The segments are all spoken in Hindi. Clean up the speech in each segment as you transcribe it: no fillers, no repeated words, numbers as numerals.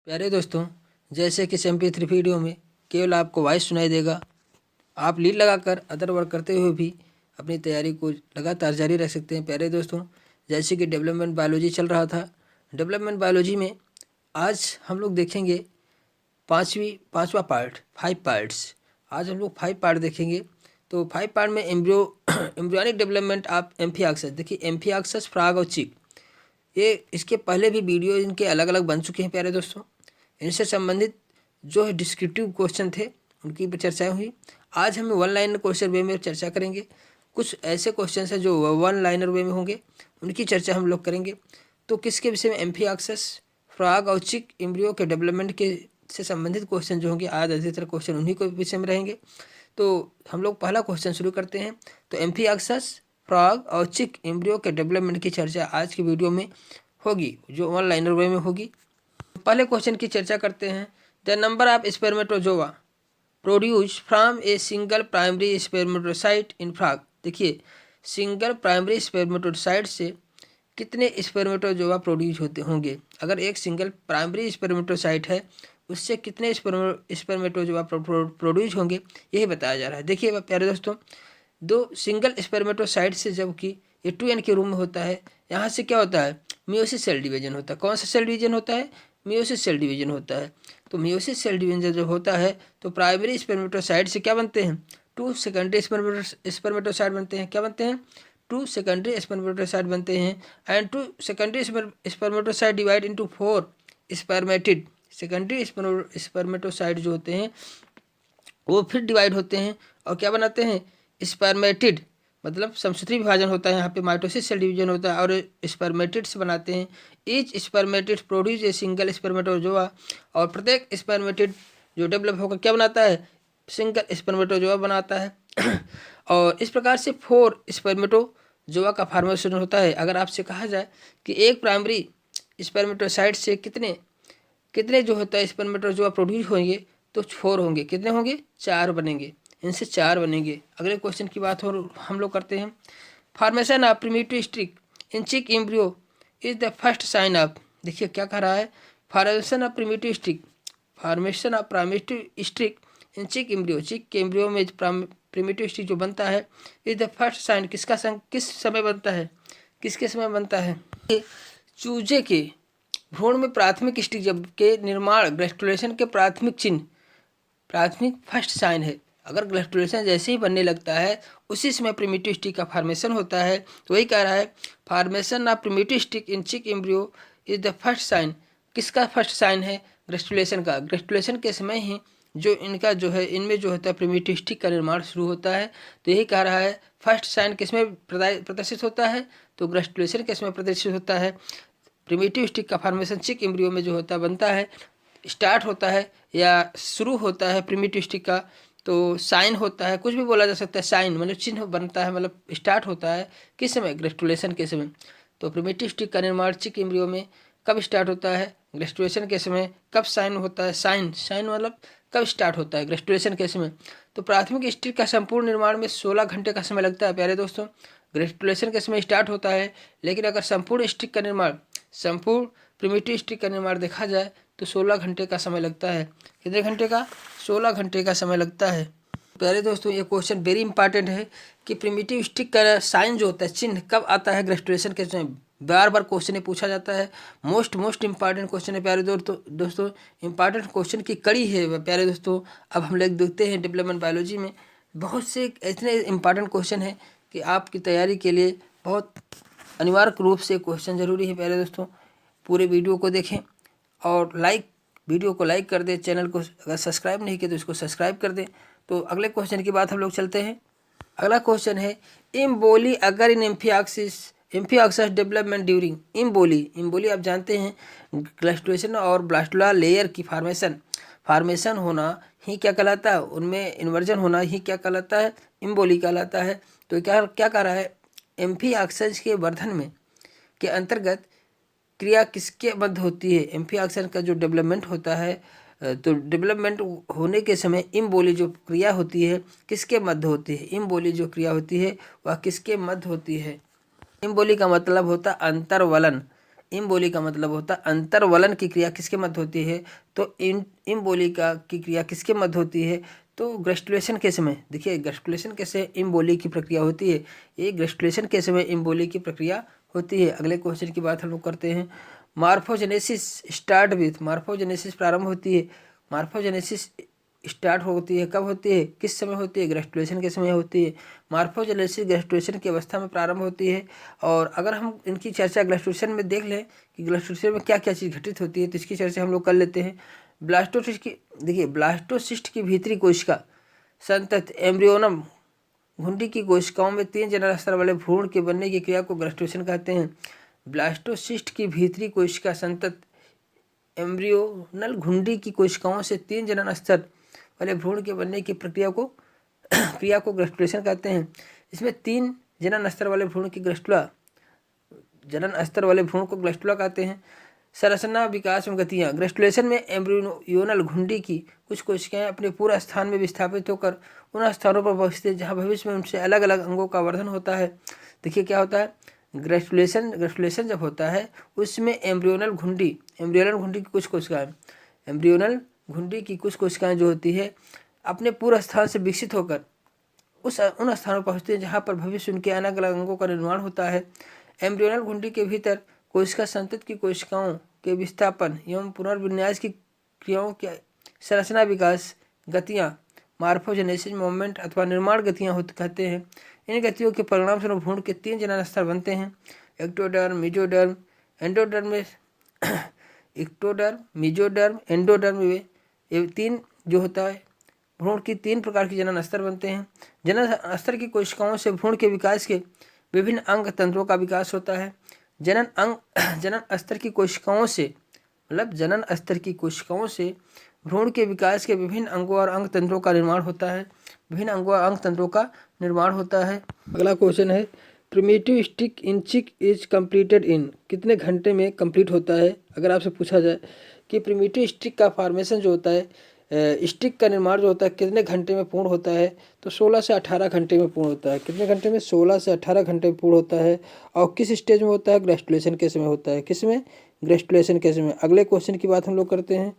प्यारे दोस्तों, जैसे कि MP3 वीडियो में केवल आपको वॉइस सुनाई देगा, आप लीड लगाकर अदर वर्क करते हुए भी अपनी तैयारी को लगातार जारी रख सकते हैं। प्यारे दोस्तों, जैसे कि डेवलपमेंट बायोलॉजी चल रहा था, डेवलपमेंट बायोलॉजी में आज हम लोग देखेंगे पाँचवा पार्ट, 5 पार्ट्स। आज हम लोग 5 पार्ट देखेंगे। तो 5 पार्ट में एम्ब्रियोनिक डेवलपमेंट ऑफ एम्फियाक्सस। देखिए, एम्फियाक्सस, फ्रॉग और चिक, ये इसके पहले भी वीडियो इनके अलग अलग बन चुके हैं। प्यारे दोस्तों, इनसे संबंधित जो है डिस्क्रिप्टिव क्वेश्चन थे उनकी चर्चाएं हुई। आज हम वन लाइनर क्वेश्चन वे में चर्चा करेंगे। कुछ ऐसे क्वेश्चन हैं जो वन लाइनर वे में होंगे, उनकी चर्चा हम लोग करेंगे। तो किसके विषय में? एम्फियाक्सस, फ्रॉग और चिक एम्ब्रियो के डेवलपमेंट के से संबंधित क्वेश्चन जो होंगे, आज अधिकतर क्वेश्चन उन्हीं के विषय में रहेंगे। तो हम लोग पहला क्वेश्चन शुरू करते हैं। तो एम्फियाक्सस, फ्रॉग और चिक एम्ब्रियो के डेवलपमेंट की चर्चा आज की वीडियो में होगी, जो वन लाइनर वे में होगी। पहले क्वेश्चन की चर्चा करते हैं। The number of spermatozoa produce from a single primary spermatocyte in frog. देखिए, सिंगल प्राइमरी स्पर्मेटोसाइट से कितने स्पर्मेटोजोआ प्रोड्यूस होते होंगे? अगर एक सिंगल प्राइमरी स्पर्मेटोसाइट है, उससे कितने स्पर्मेटोजोआ प्रोड्यूस होंगे, यही बताया जा रहा है। देखिए प्यारे दोस्तों, दो सिंगल स्पर्मेटोसाइट से जबकि ये 2n के रूप में होता है, यहाँ से क्या होता है? मियोसिस सेल डिवीजन होता है। कौन सा सेल डिवीजन होता है? मियोसिस सेल डिवीजन होता है। तो मियोसिस सेल डिवीजन जब होता है तो प्राइमरी स्पर्मेटोसाइट से क्या बनते हैं? 2 सेकेंडरी स्पर्मेटोसाइट बनते हैं। क्या बनते हैं? 2 सेकेंडरी स्पर्मेटोसाइट बनते हैं। And 2 secondary spermatocyte divide into 4 spermatid. Secondary spermatocyte जो होते हैं वो फिर डिवाइड होते हैं और क्या बनाते हैं? स्पर्मेटिड, मतलब समसूत्री विभाजन होता है। यहाँ पे माइटोसिस सेल डिवीजन होता है और स्पर्मेटिड से बनाते हैं। Each spermatid produce a single spermatozoa, और प्रत्येक स्पर्मेटिड जो डेवलप होकर क्या बनाता है? सिंगल स्पर्मेटोजोआ बनाता है। और इस प्रकार से 4 स्पर्मेटोजोआ का फॉर्मेशन होता है। अगर आपसे कहा जाए कि एक प्राइमरी स्पर्मेटोसाइट से कितने कितने जो होता है स्पर्मेटोजोआ प्रोड्यूस होंगे, तो 4 होंगे। कितने होंगे? 4 बनेंगे। इनसे 4 बनेंगे। अगले क्वेश्चन की बात हो हम लोग करते हैं। Formation of primitive stick in chick embryo is the first sign of. देखिए क्या कह रहा है? Formation of primitive stick, formation of primitive stick in chick embryo, चिक के एम्ब्रियो में प्रिमिटिव स्टिक जो बनता है, इज द फर्स्ट साइन, किसका किस समय बनता है? किसके समय बनता है? चूजे के भ्रूण में प्राथमिक स्टिक जब के निर्माण ग्रेस्टुलेशन के प्राथमिक चिन्ह, प्राथमिक फर्स्ट साइन है। अगर ग्रेस्टुलेशन जैसे ही बनने लगता है उसी समय प्रिमिटिव स्टिक का फॉर्मेशन होता है। तो वही कह रहा है, formation of primitive stick in chick embryo is the first sign. किसका फर्स्ट साइन है? ग्रेस्टुलेशन का। ग्रेस्टुलेशन के समय ही जो इनका जो है, इनमें जो होता है प्रिमिटिव स्टिक का निर्माण शुरू होता है। तो यही कह रहा है, फर्स्ट साइन किसमें प्रदर्शित होता है? तो ग्रेस्टुलेशन के समय प्रदर्शित होता है। प्रिमिटिव स्टिक का फॉर्मेशन चिक एम्ब्रियो में जो होता है, बनता है, स्टार्ट होता है या शुरू होता है प्रिमिटिव स्टिक का। तो साइन होता है, कुछ भी बोला जा सकता है। साइन मतलब चिन्ह बनता है, मतलब स्टार्ट होता है किस समय? ग्रेस्टुलेशन के समय। तो प्रिमिटिव स्टिक का निर्माण चिक एम्ब्रियो में कब स्टार्ट होता है? ग्रेस्टुलेशन के समय। कब साइन होता है? साइन मतलब कब स्टार्ट होता है? ग्रेस्टुलेशन के समय। तो प्राथमिक स्टिक का संपूर्ण निर्माण में 16 घंटे का समय लगता है। प्यारे दोस्तों, ग्रेस्टुलेशन के समय स्टार्ट होता है, लेकिन अगर संपूर्ण स्टिक का निर्माण, संपूर्ण प्रिमिटिव स्टिक का निर्माण देखा जाए तो 16 घंटे का समय लगता है। कितने घंटे का? 16 घंटे का समय लगता है। प्यारे दोस्तों, ये क्वेश्चन वेरी इंपॉर्टेंट है कि प्रिमिटिव स्टिक का साइन जो होता है, चिन्ह, कब आता है? ग्रेस्टुलेशन के समय। बार बार क्वेश्चन ये पूछा जाता है। मोस्ट इंपॉर्टेंट क्वेश्चन है प्यारे दोस्तों, इंपॉर्टेंट क्वेश्चन की कड़ी है प्यारे दोस्तों। अब हम लोग देखते हैं डेवलपमेंट बायोलॉजी में बहुत से इतने इंपॉर्टेंट क्वेश्चन हैं कि आपकी तैयारी के लिए बहुत अनिवार्य रूप से क्वेश्चन जरूरी है। प्यारे दोस्तों, पूरे वीडियो को देखें और वीडियो को लाइक कर दें। चैनल को अगर सब्सक्राइब नहीं किया तो इसको सब्सक्राइब कर दें। तो अगले क्वेश्चन की बात हम लोग चलते हैं। अगला क्वेश्चन है, इम्बोली अगर इन एम्फियाक्सस डेवलपमेंट ड्यूरिंग इम्बोली आप जानते हैं, ग्रेस्टुलेशन और ब्लास्टुला लेयर की फॉर्मेशन होना ही क्या कहलाता है? उनमें इन्वर्जन होना ही क्या कहलाता है? इम्बोली कहलाता है। तो क्या कह रहा है? एम्फियाक्सस के वर्धन में के अंतर्गत क्रिया किसके मध्य होती है? एम्फियाक्सन का जो डेवलपमेंट होता है, तो डेवलपमेंट होने के समय इम्बोली जो क्रिया होती है किसके मध्य होती है? इम्बोली जो क्रिया होती है वह किसके मध्य होती है? इम्बोली का मतलब होता है अंतर्वलन। इम्बोली का मतलब होता है अंतर्वलन की क्रिया किसके मध्य होती है, तो इम्बोली की क्रिया किसके मध्य होती है, तो ग्रेस्टुलेशन के समय। देखिए ग्रेस्टुलेशन कैसे इम्बोली की प्रक्रिया होती है, ये ग्रेस्टुलेशन के समय इम्बोली की प्रक्रिया होती है। अगले क्वेश्चन की बात हम लोग करते हैं। मार्फोजेनेसिस स्टार्ट विथ, मार्फोजेनेसिस प्रारंभ होती है, मार्फोजेनेसिस स्टार्ट होती है, कब होती है, किस समय होती है, ग्रेस्टुलेशन के समय होती है। मार्फोजेनेसिस ग्रेस्टुलेशन की अवस्था में प्रारंभ होती है। और अगर हम इनकी चर्चा ग्रेस्टुलेशन में देख लें कि ग्रेस्टुलेशन में क्या क्या चीज़ घटित होती है, तो इसकी चर्चा हम लोग कर लेते हैं। ब्लास्टोसिस्ट की, देखिए ब्लास्टोसिस्ट की भीतरी कोशिका संतत एम्ब्रियोनम, घुंडी की कोशिकाओं में 3 जनन स्तर वाले भ्रूण के बनने की क्रिया को ग्रेस्टुलेशन कहते हैं। ब्लास्टोसिस्ट की भीतरी कोशिका संतत एम्ब्रियोनल घुंडी की कोशिकाओं से 3 जनन स्तर वाले भ्रूण के बनने की क्रिया को ग्रेस्टुलेशन कहते हैं। इसमें 3 जनन स्तर वाले भ्रूण की जनन स्तर वाले भ्रूण को ग्रेस्टुला कहते हैं। संरचना विकास में गतियाँ, ग्रेस्टुलेशन में एम्ब्रियोनल घुंडी की कुछ कोशिकाएं अपने पूरा स्थान में विस्थापित होकर उन स्थानों पर पहुँचती है जहाँ भविष्य में उनसे अलग अलग अंगों का वर्धन होता है। देखिए क्या होता है, ग्रेस्टुलेशन जब होता है उसमें एम्ब्रियोनल घुंडी की कुछ कोशिकाएं जो होती है अपने पूरा स्थान से विकसित होकर उन स्थानों पर पहुँचते हैं जहाँ पर भविष्य उनके अलग अलग अंगों का निर्माण होता है। एम्ब्रियोनल घुंडी के भीतर कोशिका संतत की कोशिकाओं के विस्थापन एवं पुनर्विन्यास की क्रियाओं के संरचना विकास गतियाँ मार्फोजेनेसिस मूवमेंट अथवा निर्माण गतियाँ कहते हैं। इन गतियों के परिणाम स्वरूप भ्रूण के 3 जनन स्तर बनते हैं, एक्टोडर्म, मेसोडर्म, एंडोडर्म में एक्टोडर्म, मेसोडर्म, एंडोडर्म में ये 3 जो होता है भ्रूण की 3 प्रकार की जनन स्तर बनते हैं। जनन स्तर की कोशिकाओं से भ्रूण के विकास के विभिन्न अंग तंत्रों का विकास होता है। जनन स्तर की कोशिकाओं से जनन स्तर की कोशिकाओं से भ्रूण के विकास के विभिन्न अंगों और अंग तंत्रों का निर्माण होता है, विभिन्न अंगों और अंग तंत्रों का निर्माण होता है। अगला क्वेश्चन है, प्रिमिटिव स्टिक इन चिक इज कंप्लीटेड इन, कितने घंटे में कंप्लीट होता है। अगर आपसे पूछा जाए कि प्रिमिटिव स्टिक का फॉर्मेशन जो होता है, स्टिक का निर्माण जो होता है कितने घंटे में पूर्ण होता है, तो 16 से 18 घंटे में पूर्ण होता है। कितने घंटे में, 16 से 18 घंटे में पूर्ण होता है। और किस स्टेज में होता है, ग्रेस्टुलेशन के समय होता है। किस में, ग्रेस्टुलेशन के समय। अगले क्वेश्चन की बात हम लोग करते हैं।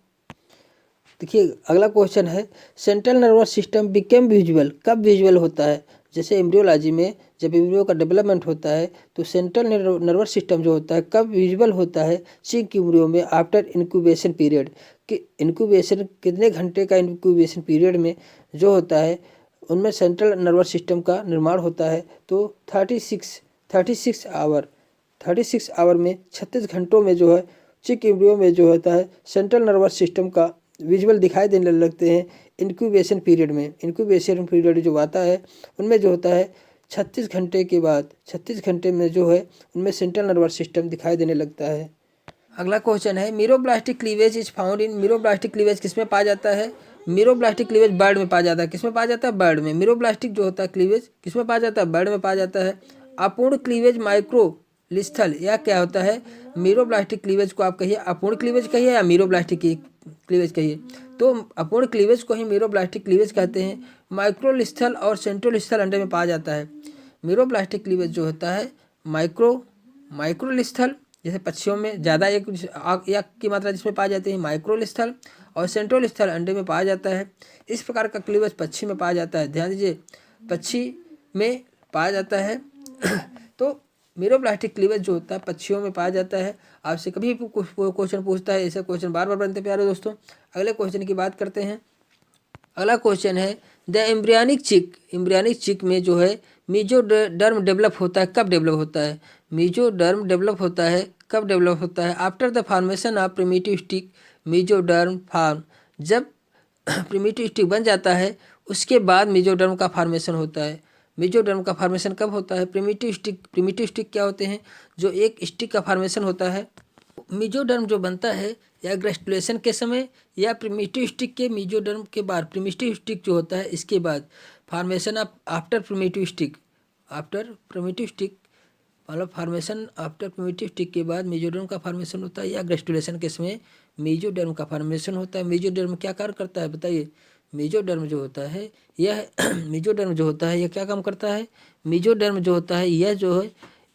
देखिए अगला क्वेश्चन है, central nervous system became visual, कब विजुअल होता है। जैसे एम्ब्रियोलॉजी में जब एम्ब्रियो का डेवलपमेंट होता है तो सेंट्रल नर्वस सिस्टम जो होता है कब विजुअल होता है, चिक एम्ब्रियो में आफ्टर इंक्यूबेशन पीरियड। कि इंक्यूबेशन कितने घंटे का इंक्यूबेशन पीरियड में जो होता है उनमें सेंट्रल नर्वस सिस्टम का निर्माण होता है। तो 36 आवर में 36 घंटों में जो है चिक एम्ब्रियो में जो होता है सेंट्रल नर्वस सिस्टम का विजुअल दिखाई देने लगते हैं इंक्यूबेशन पीरियड में। इंक्यूबेशन पीरियड जो आता है उनमें जो होता है 36 घंटे के बाद 36 घंटे में जो है उनमें सेंट्रल नर्वस सिस्टम दिखाई देने लगता है। अगला क्वेश्चन है, meroblastic cleavage is found in, meroblastic cleavage किसमें पाया जाता है। मीरोब्लास्टिक क्लीवेज बर्ड में पाया जाता है। किसमें पाया जाता है, बर्ड में। मीरोब्लास्टिक जो होता है क्लीवेज किसमें पाया जाता है, बर्ड में पाया जाता है। अपूर्ण क्लीवेज माइक्रो लिस्थल या क्या होता है, मीरोब्लास्टिक क्लीवेज को आप कहिए अपूर्ण क्लीवेज कहिए या मीरोब्लास्टिक क्लीवेज कहिए, तो अपूर्ण क्लीवेज को ही मीरोब्लास्टिक क्लीवेज कहते हैं। माइक्रोलिस्थल और सेंट्रोलिस्थल अंडे में पाया जाता है। मीरोब्लास्टिक क्लीवेज जो होता है माइक्रोलिस्थल जैसे पक्षियों में ज़्यादा एक की मात्रा जिसमें पाई जाती है माइक्रोलिस्थल, और सेंट्रोलिस्थल अंडे में पाया जाता है। इस प्रकार का क्लीवेज पक्षी में पाया जाता है। ध्यान दीजिए पक्षी में पाया जाता है तो मीरोब्लास्टिक क्लीवेज जो होता है पक्षियों में पाया जाता है। आपसे कभी भी क्वेश्चन पूछता है, ऐसे क्वेश्चन बार बार बनते प्यारे दोस्तों। अगले क्वेश्चन की बात करते हैं। अगला क्वेश्चन है, द एम्ब्रियनिक चिक में जो है मेसोडर्म डेवलप होता है, कब डेवलप होता है। मेसोडर्म डेवलप होता है, कब डेवलप होता है। After the formation of primitive stick mesoderm form, जब प्रिमिटिव स्टिक बन जाता है उसके बाद मेसोडर्म का फॉर्मेशन होता है। मेसोडर्म का फॉर्मेशन कब होता है, प्रिमिटिव स्टिक क्या होते हैं, जो एक स्टिक का फॉर्मेशन होता है। मेसोडर्म जो बनता है या ग्रेस्टुलेशन के समय या प्रिमिटिव स्टिक के मेसोडर्म के बाद, प्रिमिटिव स्टिक जो होता है इसके बाद formation of after primitive stick मतलब फॉर्मेशन आफ्टर प्रिमिटिव स्टिक के बाद मेसोडर्म का फॉर्मेशन होता है या ग्रेस्टुलेशन के समय मेसोडर्म का फॉर्मेशन होता है। मेसोडर्म क्या कार्य करता है बताइए। मेसोडर्म जो होता है यह क्या काम करता है। मेसोडर्म जो होता है यह जो है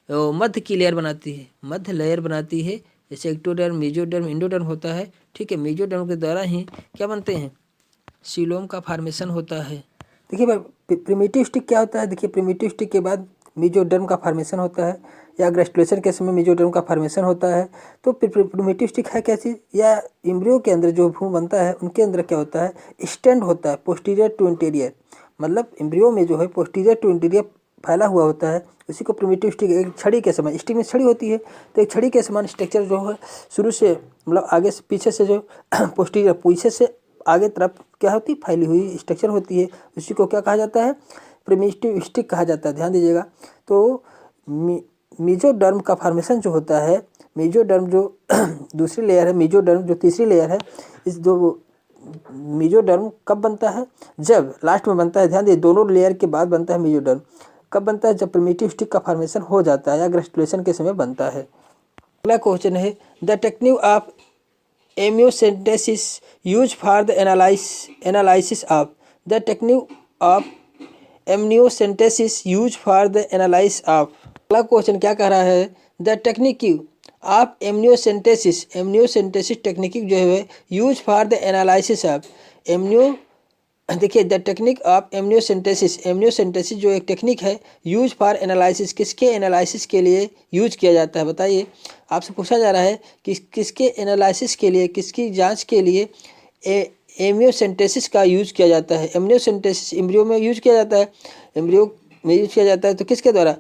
मध्य की लेयर बनाती है, मध्य लेयर बनाती है। जैसे एक्टोडर्म, मेसोडर्म, एंडोडर्म होता है। ठीक है, मेसोडर्म के द्वारा ही क्या बनते हैं, सीलोम का फॉर्मेशन होता है। देखिए प्रिमिटिव स्टिक क्या होता है, देखिए प्रिमिटिव स्टिक के बाद मेसोडर्म का फॉर्मेशन होता है, या ग्रेस्टुलेशन के समय मेसोडर्म का फॉर्मेशन होता है। तो प्रिमिटिव स्टिक है क्या चीज़, या एम्ब्रियो के अंदर जो भ्रूण बनता है उनके अंदर क्या होता है, स्टैंड होता है पोस्टीरियर टू इंटीरियर, मतलब एम्ब्रियो में जो है पोस्टीरियर टू इंटीरियर फैला हुआ होता है, उसी को प्रिमिटिव स्टिक, एक छड़ी के समान, स्टिक में छड़ी होती है तो एक छड़ी के समान स्ट्रक्चर जो है शुरू से मतलब आगे से पीछे से जो पोस्टीरियर पीछे से आगे तरफ क्या होती है, फैली हुई स्ट्रक्चर होती है, उसी को क्या कहा जाता है, प्रिमिटिव स्टिक कहा जाता है। ध्यान दीजिएगा। तो मेसोडर्म का फॉर्मेशन जो होता है, मेसोडर्म जो दूसरी लेयर है, मेसोडर्म जो तीसरी लेयर है, इस दो मेसोडर्म कब बनता है, जब लास्ट में बनता है, ध्यान दीजिए दोनों लेयर के बाद बनता है मेसोडर्म। कब बनता है, जब प्रिमिटिव स्टिक का फॉर्मेशन हो जाता है या ग्रेस्टुलेशन के समय बनता है। अगला क्वेश्चन है, the technique of amniocentesis used for the analysis of the technique of amniocentesis used for the analysis of। अगला क्वेश्चन क्या कह रहा है, the technique of amniocentesis technique जो है use for the analysis of amnio. देखिए द टेक्निक ऑफ एमनियोसेंटेसिस जो एक टेक्निक है यूज फॉर एनालिसिस, किसके एनालिसिस के लिए यूज किया जाता है बताइए। आपसे पूछा जा रहा है कि किसके एनालिसिस के लिए, किसकी जांच के लिए एमनियोसेंटेसिस का यूज किया जाता है। एमनियोसेंटेसिस एम्ब्रियो में यूज किया जाता है, एम्ब्रियो में यूज किया जाता है, तो किसके द्वारा,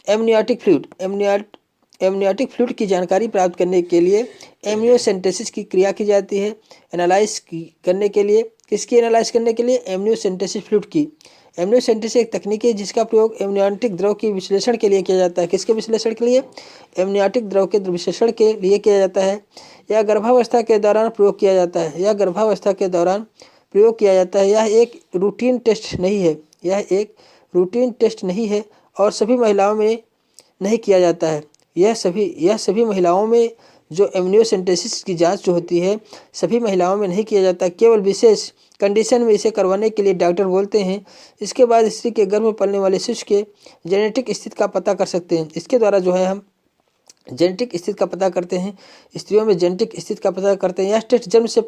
एमनियोटिक फ्लूइड, एमनियोटिक फ्लूइड की जानकारी प्राप्त करने के लिए एमनियोसेंटेसिस की क्रिया की जाती है। एनालाइज करने के लिए, किसकी एनालाइज करने के लिए, एमनियोसेंटेसिस फ्लूइड की। एमनियोसेंटेसिस एक तकनीक है जिसका प्रयोग एमनियोटिक द्रव के विश्लेषण के लिए किया जाता है। किसके विश्लेषण के लिए, एमनियोटिक द्रव के विश्लेषण के लिए किया जाता है। यह गर्भावस्था के दौरान प्रयोग किया जाता है, यह गर्भावस्था के दौरान प्रयोग किया जाता है। यह एक रूटीन टेस्ट नहीं है, यह एक रूटीन टेस्ट नहीं है और सभी महिलाओं में नहीं किया जाता है। यह सभी महिलाओं में जो एमनियोसेंटेसिस की जांच जो होती है सभी महिलाओं में नहीं किया जाता, केवल विशेष कंडीशन में इसे करवाने के लिए डॉक्टर बोलते हैं। इसके बाद स्त्री के गर्भ में पलने वाले शिशु के जेनेटिक स्थिति का पता कर सकते हैं। इसके द्वारा जो है हम जेनेटिक स्थिति का पता करते हैं, स्त्रियों में जेनेटिक स्थिति का पता करते हैं। यह टेस्ट जन्म से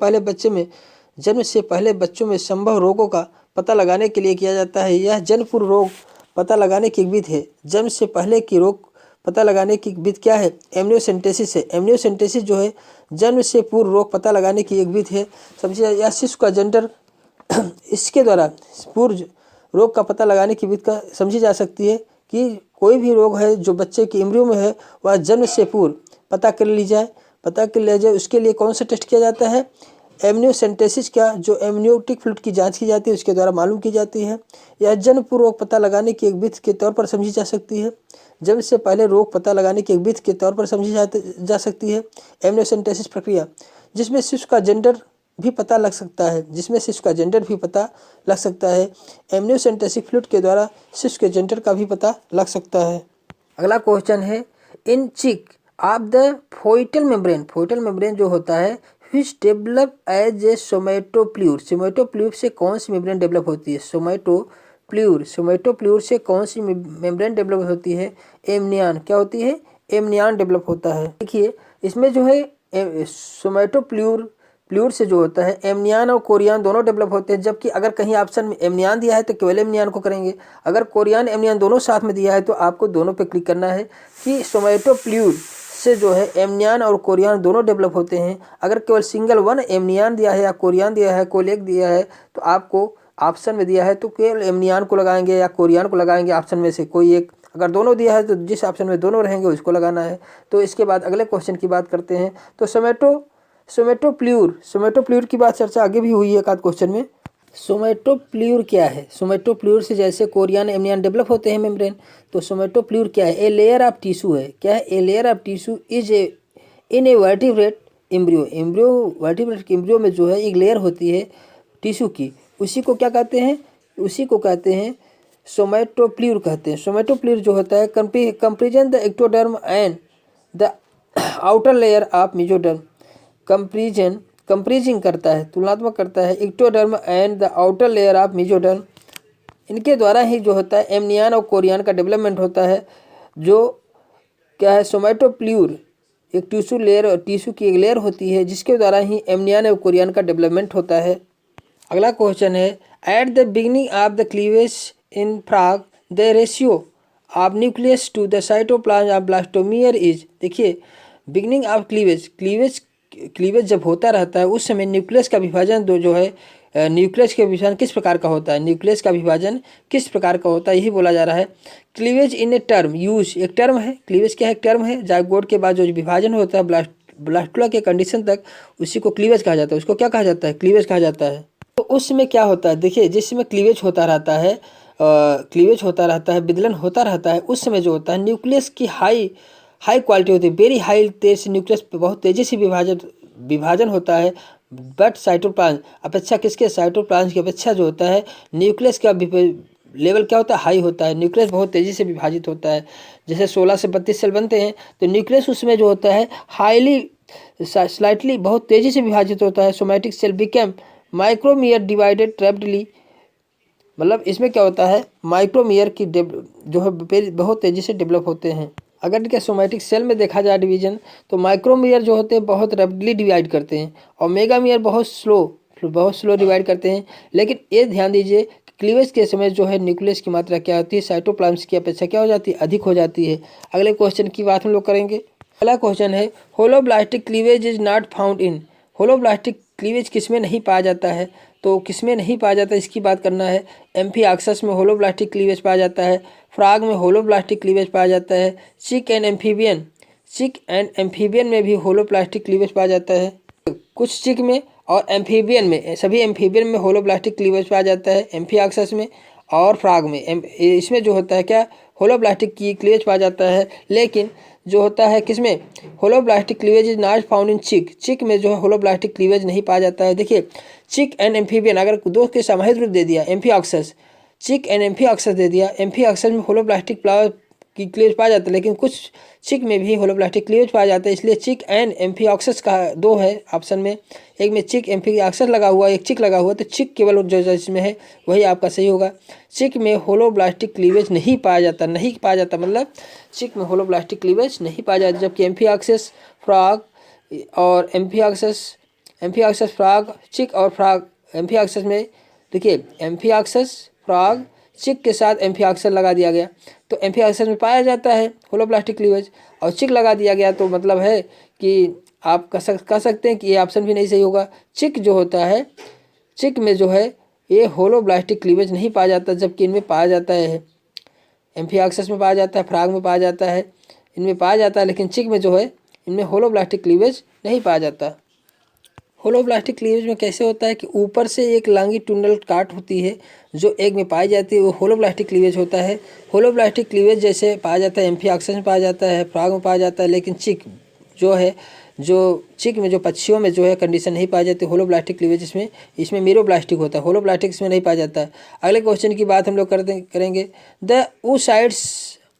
पहले बच्चों में संभव रोगों का पता लगाने के लिए किया जाता है। यह जन्म पूर्व रोग पता लगाने की विधि है। जन्म से पहले की रोग पता लगाने की विधि क्या है, एमनियोसेंटेसिस है। एमनियोसेंटेसिस जो है जन्म से पूर्व रोग पता लगाने की एक विधि है। समझिए, या शिशु का जेंडर इसके द्वारा पूर्व रोग का पता लगाने की विधि का समझी जा सकती है कि कोई भी रोग है जो बच्चे की एम्ब्रियो में है वह जन्म से पूर्व पता कर लिया जाए। उसके लिए कौन सा टेस्ट किया जाता है, एमनियोसेंटेसिस का जो एमनियोटिक फ्लूइड की जांच की जाती है उसके द्वारा मालूम की जाती है। यह जन्म पूर्व रोग पता लगाने की एक विधि के तौर पर समझी जा सकती है। जन्म से पहले रोग पता लगाने की एक विधि के तौर पर समझी जा सकती है एमनियोसेंटेसिस प्रक्रिया, जिसमें शिशु का जेंडर भी पता लग सकता है। एमनियोसेंटेसिस फ्लूइड के द्वारा शिशु के जेंडर का भी पता लग सकता है। अगला क्वेश्चन है, इन चिक ऑफ द फोइटल मेम्ब्रेन जो होता है विच डेवलप एज ए सोमेटोप्ल्यूर से कौन सी मेम्ब्रेन डेवलप होती है, सोमेटोप्ल्यूर से कौन सी मेम्ब्रेन डेवलप होती है, एमनियन क्या होती है, एमनियन डेवलप होता है। देखिए इसमें जो है सोमेटोप्ल्यूर से जो होता है एमनियन और कोरियन दोनों डेवलप होते हैं। जबकि अगर कहीं ऑप्शन में एमनियन दिया है तो केवल एमनियन को करेंगे, अगर कोरियन एमनियन दोनों साथ में दिया है तो आपको दोनों पे क्लिक करना है कि सोमेटोप्ल्यूर से जो है एमनियन और कोरियन दोनों डेवलप होते हैं। अगर केवल सिंगल वन एमनियन दिया है या कोरियन दिया है, कोलेक दिया है, तो आपको ऑप्शन में दिया है तो केवल एमनियन को लगाएंगे या कोरियन को लगाएंगे, ऑप्शन में से कोई एक। अगर दोनों दिया है तो जिस ऑप्शन में दोनों रहेंगे उसको लगाना है। तो इसके बाद अगले क्वेश्चन की बात करते हैं। तो सोमेटोप्ल्यूर की बात चर्चा आगे भी हुई है एक आध क्वेश्चन में। सोमेटोप्ल्यूर क्या है, सोमेटोप्ल्यूर से जैसे कोरियन एमनियन डेवलप होते हैं मेम्ब्रेन, तो सोमेटोप्ल्यूर क्या है, ए लेयर ऑफ टिश्यू है। क्या है, a layer of tissue is in A vertebrate vertebrate embryo में जो है एक लेयर होती है टिश्यू की, उसी को क्या कहते हैं, सोमेटोप्ल्यूर कहते हैं। सोमेटोप्ल्यूर जो होता है comprising the ectoderm and the outer layer of mesoderm, comprising करता है, तुलनात्मक करता है ectoderm and the outer layer of mesoderm. इनके द्वारा ही जो होता है एमनियन और कोरियन का डेवलपमेंट होता है, जो क्या है, सोमैटोप्ल्यूर एक टिश्यू की एक लेयर होती है जिसके द्वारा ही एमनियन और कोरियन का डेवलपमेंट होता है। अगला क्वेश्चन है, at the beginning of the cleavage in frog the ratio of nucleus to the cytoplasm of blastomere is. देखिए, बिगनिंग ऑफ क्लीवेज जब होता रहता है उस समय न्यूक्लियस का विभाजन जो है न्यूक्लियस का विभाजन किस प्रकार का होता है, न्यूक्लियस का विभाजन किस प्रकार का होता है, यही बोला जा रहा है। Cleavage in a term use, एक टर्म है, क्लीवेज क्या है, एक टर्म है। जाइगोट के बाद जो विभाजन होता है ब्लास्टुला के कंडीशन तक, उसी को क्लीवेज कहा जाता है। उसको क्या कहा जाता है, क्लीवेज कहा जाता है। तो उस समय क्या होता है, देखिए जिस समय क्लीवेज होता रहता है, विदलन होता रहता है, उस समय जो होता है न्यूक्लियस की हाई क्वालिटी होती है, वेरी हाई तेज न्यूक्लियस बहुत तेजी से विभाजन होता है। बट साइटोप्लाज्म अपेक्षा किसके, साइटोप्लाज्म की अपेक्षा जो होता है न्यूक्लियस का लेवल क्या होता है, हाई होता है। न्यूक्लियस बहुत तेज़ी से विभाजित होता है। जैसे 16 से 32 सेल बनते हैं तो न्यूक्लियस उसमें जो होता है स्लाइटली बहुत तेज़ी से विभाजित होता है। Somatic cell became micromere divided rapidly, मतलब इसमें क्या होता है, माइक्रोमियर की जो है बहुत तेज़ी से डेवलप होते हैं। अगर क्या सोमैटिक सेल में देखा जाए डिवीजन, तो माइक्रोमियर जो होते हैं बहुत रैपिडली डिवाइड करते हैं और मेगामियर बहुत स्लो डिवाइड करते हैं। लेकिन ये ध्यान दीजिए, क्लीवेज के समय जो है न्यूक्लियस की मात्रा क्या होती है, साइटोप्लाज्म की अपेक्षा क्या हो जाती है, अधिक हो जाती है। अगले क्वेश्चन की बात हम लोग करेंगे। अगला क्वेश्चन है, holoblastic cleavage is not found in. Holoblastic cleavage किसमें नहीं पाया जाता है, तो किसमें नहीं पाया जाता है इसकी बात करना है। एम्फिऑक्सस में होलोब्लास्टिक क्लीवेज पाया जाता है, फ्रॉग में होलोब्लास्टिक क्लीवेज पाया जाता है, चिक एंड एम्फीबियन में भी होलोब्लास्टिक क्लीवेज पाया जाता है। कुछ चिक में और एम्फीबियन में, सभी एम्फीबियन में होलोब्लास्टिक क्लीवेज पाया जाता है, एम्फिऑक्सस में और फ्रॉग में। इसमें जो होता है क्या, होलोब्लास्टिक की क्लीवेज पाया जाता है। लेकिन जो होता है किसमें, holoblastic cleavage is not found in चिक में जो है होलोब्लास्टिक क्लीवेज नहीं पाया जाता है। देखिए, चिक एंड एम्फीबियन अगर दो के सामूहिक रूप दे दिया, एम्फिऑक्सस, चिक एंड एम्फिऑक्सस दे दिया, एम्फिऑक्सस में होलोब्लास्टिक की क्लीवेज पाया जाता है, लेकिन कुछ चिक में भी होलोब्लास्टिक क्लीवेज पाया जाता है। इसलिए चिक एंड एम्फिऑक्सस का दो है ऑप्शन में, एक में चिक एम्फिऑक्सस लगा हुआ, एक चिक लगा हुआ, तो चिक केवल जो इसमें है वही आपका सही होगा। चिक में होलोब्लास्टिक क्लीवेज नहीं पाया जाता, मतलब चिक में होलोब्लास्टिक क्लीवेज नहीं पाया जाता। जबकि एम्फिऑक्सस, फ्रॉग और एम्फिऑक्सस फ्रॉग, चिक और फ्रॉग, एम्फिऑक्सस में देखिए एम्फिऑक्सस, फ्रॉग, चिक के साथ एम्फिऑक्सस लगा दिया गया तो एम्फिऑक्सस में पाया जाता है होलोब्लास्टिक क्लीवेज, और चिक लगा दिया गया तो मतलब है कि आप कह सकते हैं कि ये ऑप्शन भी नहीं सही होगा। चिक जो होता है, चिक में जो है ये होलोब्लास्टिक क्लीवेज नहीं पाया जाता, जबकि इनमें पाया जाता है। एम्फिऑक्सस में पाया जाता है, फ्रॉग में पाया जाता है, इनमें पाया जाता है, लेकिन चिक में जो है इनमें होलोब्लास्टिक क्लीवेज नहीं पाया जाता। होलोब्लास्टिक क्लीवेज में कैसे होता है कि ऊपर से एक लॉन्गिट्यूडिनल काट होती है जो एग में पाई जाती है, वो होलोब्लास्टिक क्लीवेज होता है। होलोब्लास्टिक क्लीवेज जैसे पाया जाता है एम्फिऑक्सस में पाया जाता है, फ्रॉग में पाया जाता है, लेकिन चिक में जो पक्षियों में जो है कंडीशन नहीं पाई जाती होलोब्लास्टिक क्लीवेज, इसमें मीरोब्लास्टिक होता है, होलोब्लास्टिक इसमें नहीं पाया जाता है। अगले क्वेश्चन की बात हम लोग करेंगे। The oocytes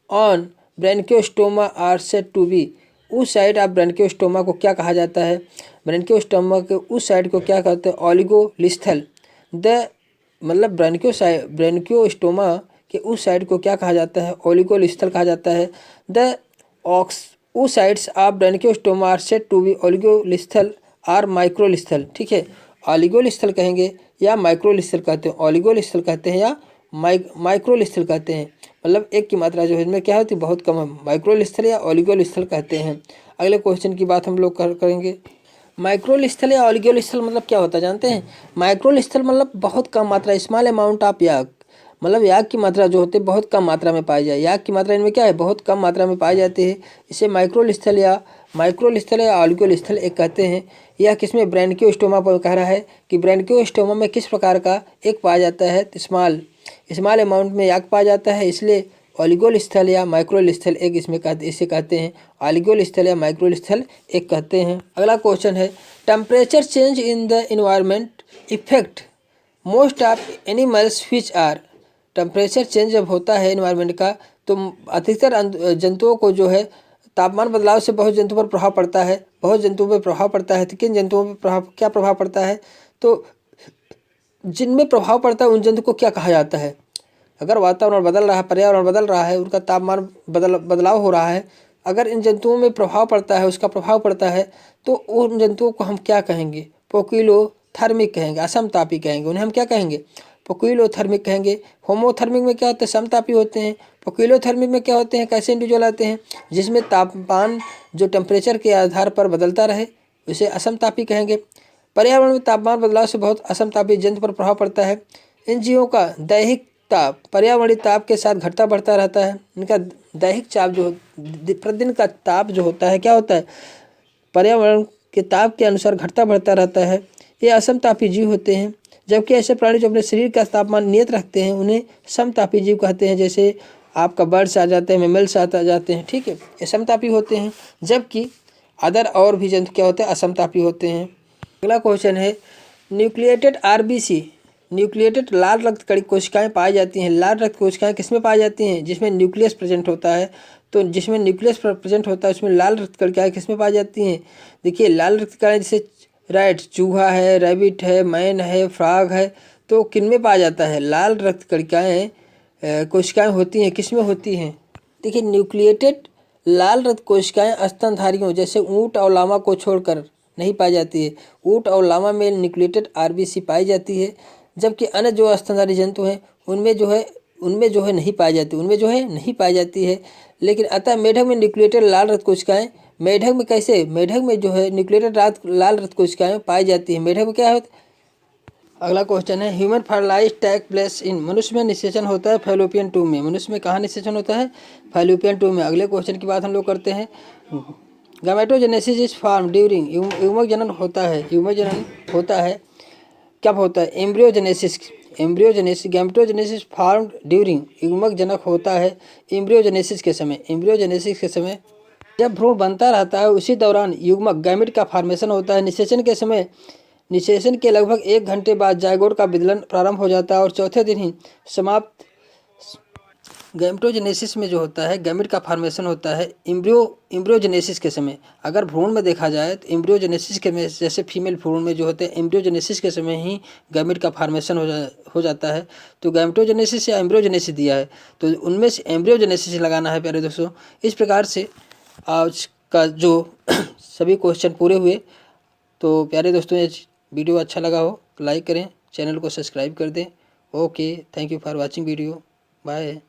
on branchiostoma are said to be. उस साइड ऑफ ब्रैनकियोस्टोमा को क्या कहा जाता है, ब्रैनकियोस्टोमा के उस साइड को क्या कहते हैं, ओलिगोलिस्थल। मतलब ब्रैनकियोस्टोमा के उस साइड को क्या कहा जाता है, ओलिगोलिस्थल कहा जाता है। The oocytes of branchiostoma are said to be oligolecithal or microlecithal. ठीक है, ओलिगोलिस्थल कहेंगे या माइक्रोलिस्थल कहते हैं, ओलिगोलिस्थल कहते हैं या माइक्रोलिस्थल कहते हैं। मतलब एक की मात्रा जो है इसमें क्या होती है, बहुत कम है, माइक्रोलिस्थल या ओलिगोलिस्थल कहते हैं। अगले क्वेश्चन की बात हम लोग करेंगे। माइक्रोलिस्थल या ओलिगोलिस्थल मतलब क्या होता है जानते हैं। माइक्रोलिस्थल मतलब बहुत कम मात्रा, स्मॉल अमाउंट ऑफ याक, मतलब याक की मात्रा जो होती है बहुत कम मात्रा में पाई जाए, याक की मात्रा इनमें क्या है, बहुत कम मात्रा में पाई जाती है। इसे माइक्रोलिस्थल या ओलिगोलिस्थल एक कहते हैं। यह किसमें, ब्रैनकियोस्टोमा पर कह रहा है कि ब्रैनकियोस्टोमा में किस प्रकार का एक पाया जाता है, स्मॉल अमाउंट में याक पाया जाता है, इसलिए ओलिगोलिस्थल या माइक्रोलिस्थल एक इसे कहते हैं, ओलिगोलिस्थल या माइक्रोलिस्थल एक कहते हैं। अगला क्वेश्चन है, temperature change in the environment effect most of animals which are. Temperature change जब होता है इन्वायरमेंट का तो अधिकतर जंतुओं को जो है तापमान बदलाव से बहुत जंतुओं पर प्रभाव पड़ता है, तो किन जंतुओं पर क्या प्रभाव पड़ता है, तो जिनमें प्रभाव पड़ता है उन जंतु को क्या कहा जाता है। अगर वातावरण बदल रहा है, पर्यावरण बदल रहा है, उनका तापमान बदलाव हो रहा है, अगर इन जंतुओं में प्रभाव पड़ता है, उसका प्रभाव पड़ता है, तो उन जंतुओं को हम क्या कहेंगे? पोकिलोथर्मिक कहेंगे, असमतापी कहेंगे। उन्हें हम क्या कहेंगे? पोकिलोथर्मिक कहेंगे। होमोथर्मिक में क्या होता है? समतापी होते हैं। पोकिलोथर्मिक में क्या होते हैं? कैसे इंडिविजुअल आते हैं? जिसमें तापमान जो टेम्परेचर के आधार पर बदलता रहे, उसे असमतापी कहेंगे। पर्यावरण में तापमान बदलाव से बहुत असमतापी जंतु पर प्रभाव पड़ता है। इन जीवों का दैहिक ताप पर्यावरणीय ताप के साथ घटता बढ़ता रहता है। इनका दैहिक ताप जो प्रतिदिन का ताप जो होता है, क्या होता है? पर्यावरण के ताप के अनुसार घटता बढ़ता रहता है। ये असमतापी जीव होते हैं। जबकि ऐसे प्राणी जो अपने शरीर का तापमान नियत रखते हैं, उन्हें समतापी जीव कहते हैं। जैसे आपका बर्ड्स आ जाते हैं, मेमल्स आ जाते हैं, ठीक है, ये समतापी होते हैं। जबकि अदर और भी जंतु क्या होते हैं? असमतापी होते हैं। अगला क्वेश्चन है, न्यूक्लिएटेड आरबीसी, न्यूक्लिएटेड लाल रक्त कणिक कोशिकाएं पाई जाती हैं। लाल रक्त कोशिकाएं किसमें पाई जाती हैं? जिसमें न्यूक्लियस प्रेजेंट होता है। तो जिसमें न्यूक्लियस प्रेजेंट होता है उसमें लाल रक्त कणिकाएं किसमें पाई जाती हैं? देखिए, लाल रक्त कणिकाएं जैसे रैट, चूहा है, रैबिट है, मैन है, फ्रॉग है, तो किन में पाया जाता है? लाल रक्त कणिकाएं कोशिकाएं होती हैं, किसमें होती हैं? देखिए, न्यूक्लिएटेड लाल रक्त कोशिकाएं स्तनधारियों जैसे ऊंट और लामा को छोड़कर नहीं पाई जाती है। ऊंट और लामा में न्यूक्लिएटेड आरबीसी पाई जाती है। जबकि अन्य जो स्तनधारी जंतु हैं उनमें जो है नहीं पाई जाती है। लेकिन अतः मेढक में न्यूक्लिएटेड लाल रक्त कोशिकाएं, मेढक में कैसे? मेढक में जो है न्यूक्लिएटेड लाल रक्त कोशिकाएं पाई जाती है। मेढक में क्या होता है? अगला क्वेश्चन है, human fertilize take place in, मनुष्य में निषेचन होता है फैलोपियन ट्यूब में। मनुष्य में कहाँ निषेचन होता है? फैलोपियन ट्यूब में। अगले क्वेश्चन की बात हम लोग करते हैं, गैमेटोजेनेसिस इज फॉर्म ड्यूरिंग, युग्मक जनन होता है, युग्मक जनन होता है कब होता है? एम्ब्रियोजेनेसिस, गैमेटोजेनेसिस फॉर्म ड्यूरिंग, युग्मक जनक होता है एम्ब्रियोजेनेसिस के समय। एम्ब्रियोजेनेसिस के समय जब भ्रूण बनता रहता है उसी दौरान युग्मक गैमेट का फॉर्मेशन होता है। निषेचन के समय, निषेचन के लगभग 1 घंटे बाद जायगोट का विदलन प्रारंभ हो जाता है और चौथे दिन ही समाप्त। गैमेटोजेनेसिस में जो होता है गैमेट का फॉर्मेशन होता है एम्ब्रियोजेनेसिस के समय। अगर भ्रूण में देखा जाए तो एम्ब्रियोजेनेसिस के में, जैसे फीमेल भ्रूण में जो होते हैं एम्ब्रियोजेनेसिस के समय ही गैमेट का फॉर्मेशन हो जाता है। तो गैमेटोजेनेसिस या एम्ब्रियोजेनेसिस दिया है, तो उनमें से एम्ब्रियोजेनेसिस लगाना है प्यारे दोस्तों। इस प्रकार से आज का जो सभी क्वेश्चन पूरे हुए। तो प्यारे दोस्तों, ये वीडियो अच्छा लगा हो तो लाइक करें, चैनल को सब्सक्राइब कर दें। Okay, thank you for watching video, bye.